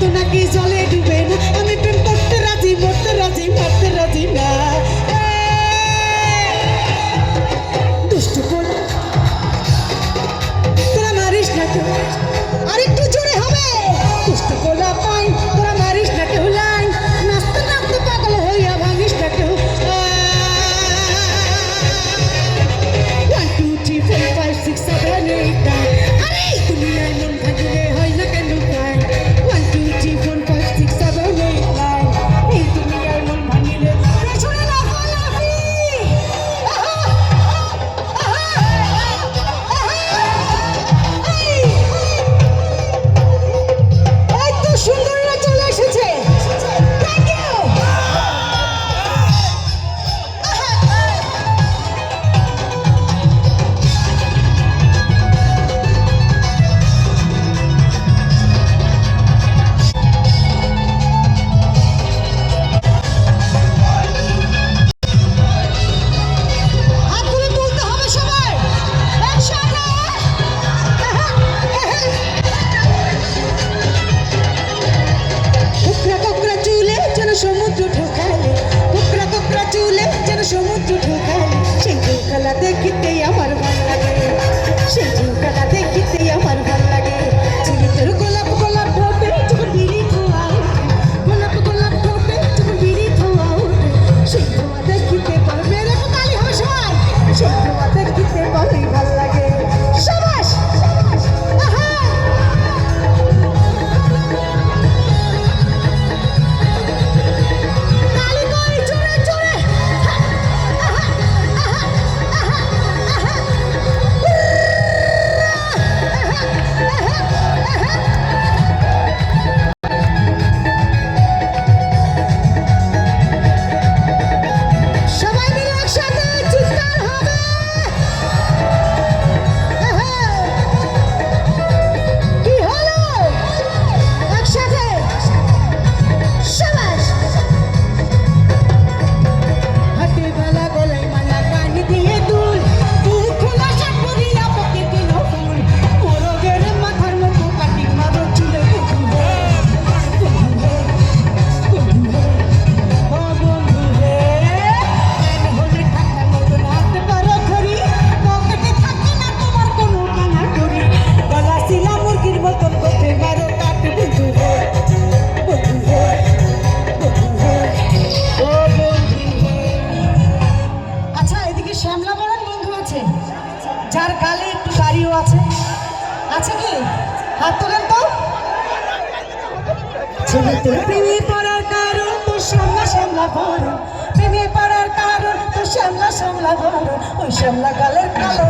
রক্ত নাকি জলে ডুবে না, আমি প্রেম করতে রাজি, মরতে রাজি, মারতে রাজি না। দুষ্টু পোলা তোরা মারিস না কেউ, আরেকটু জোরে হবে। দুষ্টু পোলা পাই তোরা মারিস না কেউ লাইন, নাচতে নাচতে পাগল হইয়া ভাঙিস না কেউ। 1 2 3 4 5 6 7 8 9 আরে তুমি নাই মন ভাঙিলে হয় না কেন পাই। 1 2 3 4 5 6 7 8 9 এই তুমি নাই মন ভাঙিলে পেছনে লাফালাফি। এই তো সুন্দরীরা চলে এসেছে, থ্যাংক ইউ। হাতগুলো তুলতে হবে সবাই একসাথে। কোকড়া কোকড়া চুলে যেন সমুদ্র ঢোকালে, কোকড়া কোকড়া চুলে যেন সমুদ্র ঢোকালে, সেই খেলা দেখিতেই আমার ভাল লাগে, সেই খেলা দেখিতেই আমার ভাল লাগে। ছেলে তোর গোলাপ গোলাপ ঠোঁটে যখন বিড়ি ধোয়া ওঠে, গোলাপ গোলাপ ঠোঁটে যখন বিড়ি ধোয়া ওঠে, সেই ধোয়া দেখিতে পারবে রেখো তালি হবে সবাই, সেই ধোয়া দেখিতে বড়ই ভাল লাগে। সাবাস আহা তালি কই জোরে জোরে। আহা আহা আহা আহা সবাই মিলে একসাথে চিৎকার হবে। কি হলো একসাথে সাবাস। হাতে বালা গলায় মালা কান দিয়ে দুল, বুক খোলা শাক পরিয়া পকে দিল ফুল, মোরগের মাথার মতো কাটি মারো চুলে বন্ধু হে, বন্ধু হে, বন্ধু হে, ও বন্ধু হে। প্রেম হলে ঠান্ডার মতো নাচতে পারো ঘড়ি, পকেটে থাকে না তোমার কোনো কানা করি, গলা শিলা মুরগির মতন করতে মারো কাট বন্ধু হে, বন্ধু হে, বন্ধু হে, ও বন্ধু হে। আচ্ছা এদিকে শ্যামলা বড়ার বন্ধু আছে, যার গালে একটু দাড়িও আছে, আছে কি? হাত তোলেন তো। ছেলে তোর প্রেমে পড়ার কারণ তোর শ্যামলা শ্যামলা বড়, প্রেমে পড়ার কারণ তোর শ্যামলা শ্যামলা বড়, ওই শ্যামলা গালের কালো